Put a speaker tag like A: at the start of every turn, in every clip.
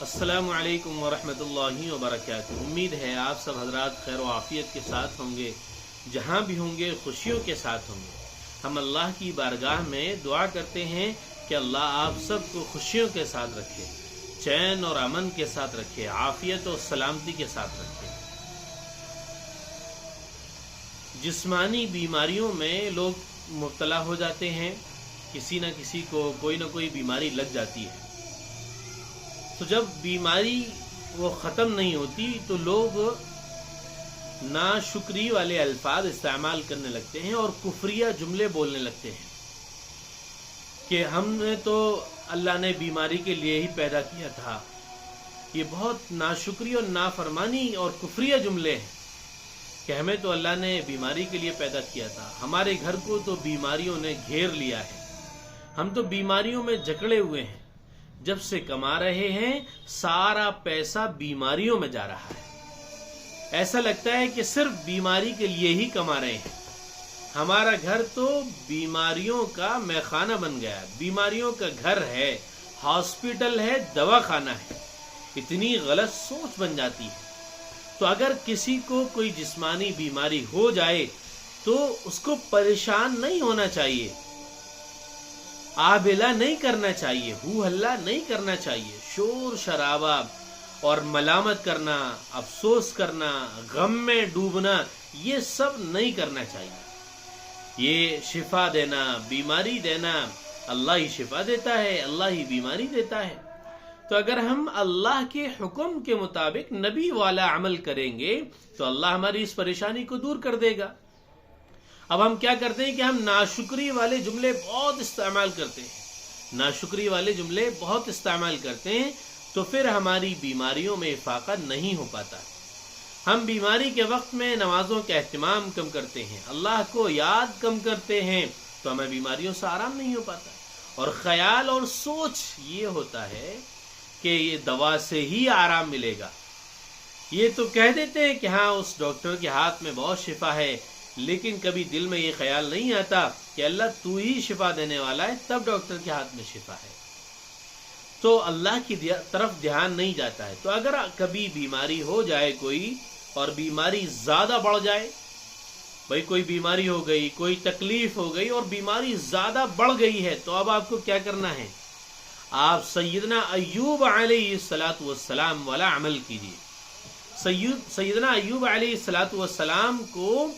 A: السلام علیکم ورحمۃ اللہ وبرکاتہ۔ امید ہے آپ سب حضرات خیر و عافیت کے ساتھ ہوں گے، جہاں بھی ہوں گے خوشیوں کے ساتھ ہوں گے۔ ہم اللہ کی بارگاہ میں دعا کرتے ہیں کہ اللہ آپ سب کو خوشیوں کے ساتھ رکھے، چین اور امن کے ساتھ رکھے، عافیت اور سلامتی کے ساتھ رکھے۔ جسمانی بیماریوں میں لوگ مبتلا ہو جاتے ہیں، کسی نہ کسی کو کوئی نہ کوئی بیماری لگ جاتی ہے۔ تو جب بیماری وہ ختم نہیں ہوتی تو لوگ ناشکری والے الفاظ استعمال کرنے لگتے ہیں اور کفریہ جملے بولنے لگتے ہیں کہ ہم نے تو اللہ نے بیماری کے لیے ہی پیدا کیا تھا۔ یہ بہت ناشکری اور نافرمانی اور کفریہ جملے ہیں کہ ہمیں تو اللہ نے بیماری کے لیے پیدا کیا تھا، ہمارے گھر کو تو بیماریوں نے گھیر لیا ہے، ہم تو بیماریوں میں جکڑے ہوئے ہیں، جب سے کما رہے ہیں سارا پیسہ بیماریوں میں جا رہا ہے۔ ایسا لگتا ہے کہ صرف بیماری کے لیے ہی کما رہے ہیں۔ ہمارا گھر تو بیماریوں کا میخانہ بن گیا ہے، بیماریوں کا گھر ہے، ہاسپٹل ہے، دواخانہ ہے۔ اتنی غلط سوچ بن جاتی ہے۔ تو اگر کسی کو کوئی جسمانی بیماری ہو جائے تو اس کو پریشان نہیں ہونا چاہیے، آبلا نہیں کرنا چاہیے، ہو ہلا نہیں کرنا چاہیے، شور شرابہ اور ملامت کرنا، افسوس کرنا، غم میں ڈوبنا، یہ سب نہیں کرنا چاہیے۔ یہ شفا دینا، بیماری دینا، اللہ ہی شفا دیتا ہے، اللہ ہی بیماری دیتا ہے۔ تو اگر ہم اللہ کے حکم کے مطابق نبی والا عمل کریں گے تو اللہ ہماری اس پریشانی کو دور کر دے گا۔ اب ہم کیا کرتے ہیں کہ ہم ناشکری والے جملے بہت استعمال کرتے ہیں، ناشکری والے جملے بہت استعمال کرتے ہیں، تو پھر ہماری بیماریوں میں افاقہ نہیں ہو پاتا۔ ہم بیماری کے وقت میں نمازوں کا اہتمام کم کرتے ہیں، اللہ کو یاد کم کرتے ہیں، تو ہمیں بیماریوں سے آرام نہیں ہو پاتا۔ اور خیال اور سوچ یہ ہوتا ہے کہ یہ دوا سے ہی آرام ملے گا۔ یہ تو کہہ دیتے ہیں کہ ہاں اس ڈاکٹر کے ہاتھ میں بہت شفا ہے، لیکن کبھی دل میں یہ خیال نہیں آتا کہ اللہ تو ہی شفا دینے والا ہے، تب ڈاکٹر کے ہاتھ میں شفا ہے۔ تو اللہ کی طرف دھیان نہیں جاتا ہے۔ تو اگر کبھی بیماری ہو جائے کوئی اور بیماری زیادہ بڑھ جائے، بھئی کوئی بیماری ہو گئی، کوئی تکلیف ہو گئی اور بیماری زیادہ بڑھ گئی ہے، تو اب آپ کو کیا کرنا ہے؟ آپ سیدنا ایوب علیہ السلام والا عمل کیجیے۔ سیدنا ایوب علیہ السلام کو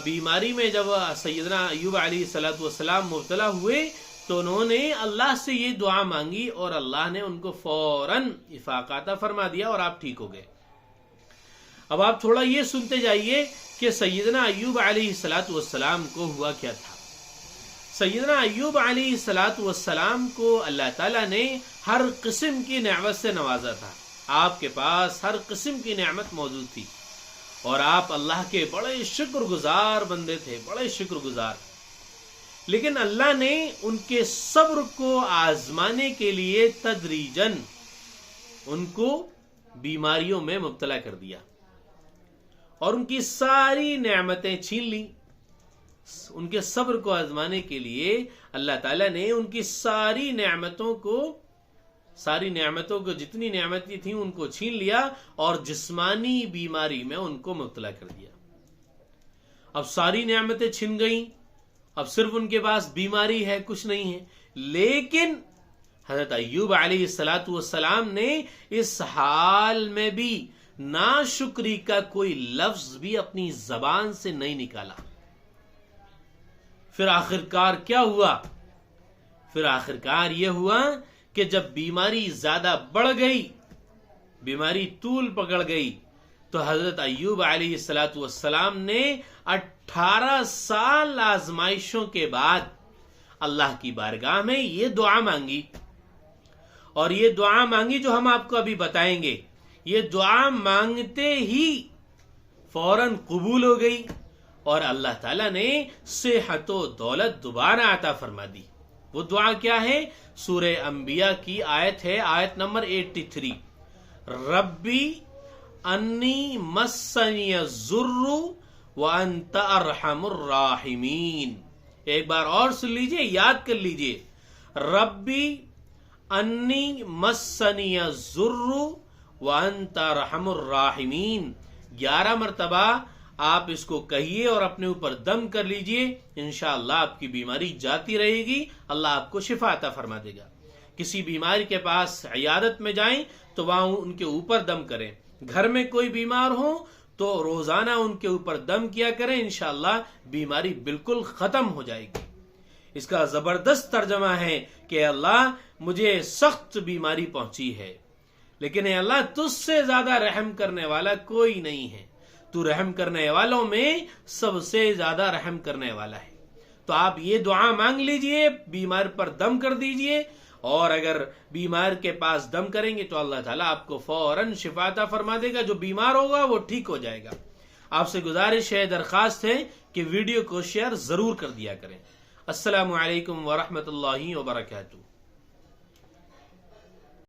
A: بیماری میں جب سیدنا ایوب علیہ السلام مبتلا ہوئے تو انہوں نے اللہ سے یہ دعا مانگی اور اللہ نے ان کو فوراً افاقہ عطا فرما دیا اور آپ ٹھیک ہو گئے۔ اب آپ تھوڑا یہ سنتے جائیے کہ سیدنا ایوب علیہ السلام کو ہوا کیا تھا۔ سیدنا ایوب علیہ السلام کو اللہ تعالیٰ نے ہر قسم کی نعمت سے نوازا تھا، آپ کے پاس ہر قسم کی نعمت موجود تھی اور آپ اللہ کے بڑے شکر گزار بندے تھے، بڑے شکر گزار۔ لیکن اللہ نے ان کے صبر کو آزمانے کے لیے تدریجاً ان کو بیماریوں میں مبتلا کر دیا اور ان کی ساری نعمتیں چھین لیں۔ ان کے صبر کو آزمانے کے لیے اللہ تعالیٰ نے ان کی ساری نعمتوں کو جتنی نعمتیں تھیں ان کو چھین لیا اور جسمانی بیماری میں ان کو مبتلا کر دیا۔ اب ساری نعمتیں چھن گئیں، اب صرف ان کے پاس بیماری ہے، کچھ نہیں ہے۔ لیکن حضرت ایوب علیہ السلام نے اس حال میں بھی ناشکری کا کوئی لفظ بھی اپنی زبان سے نہیں نکالا۔ پھر آخرکار کیا ہوا؟ پھر آخرکار یہ ہوا کہ جب بیماری زیادہ بڑھ گئی، بیماری طول پکڑ گئی، تو حضرت ایوب علیہ السلام نے 18 سال آزمائشوں کے بعد اللہ کی بارگاہ میں یہ دعا مانگی، اور یہ دعا مانگی جو ہم آپ کو ابھی بتائیں گے۔ یہ دعا مانگتے ہی فوراً قبول ہو گئی اور اللہ تعالیٰ نے صحت و دولت دوبارہ عطا فرما دی۔ وہ دعا کیا ہے؟ سورہ انبیاء کی آیت ہے، آیت نمبر 83، ربی انی مسنی الضر وانت ارحم الراحمین۔ ایک بار اور سن لیجئے، یاد کر لیجئے، ربی انی مسنی الضر وانت ارحم الراحمین. 11 مرتبہ آپ اس کو کہیے اور اپنے اوپر دم کر لیجئے. انشاءاللہ آپ کی بیماری جاتی رہے گی. اللہ آپ کو شفا عطا فرما دے گا. کسی بیماری کے پاس عیادت میں جائیں تو وہاں ان کے اوپر دم کریں. گھر میں کوئی بیمار ہو تو روزانہ ان کے اوپر دم کیا کریں. انشاءاللہ بیماری بالکل ختم ہو جائے گی. اس کا زبردست ترجمہ ہے کہ اللہ مجھے سخت بیماری پہنچی ہے لیکن اے اللہ تجھ سے زیادہ رحم کرنے والا کوئی نہیں ہے. تو رحم کرنے والوں میں سب سے زیادہ رحم کرنے والا ہے. تو آپ یہ دعا مانگ لیجئے, بیمار پر دم کر دیجئے, اور اگر بیمار کے پاس دم کریں گے تو اللہ تعالیٰ آپ کو فوراً شفا عطا فرما دے گا. جو بیمار ہوگا وہ ٹھیک ہو جائے گا. آپ سے گزارش ہے, درخواست ہے کہ ویڈیو کو شیئر ضرور کر دیا کریں. السلام علیکم ورحمۃ اللہ وبرکاتہ.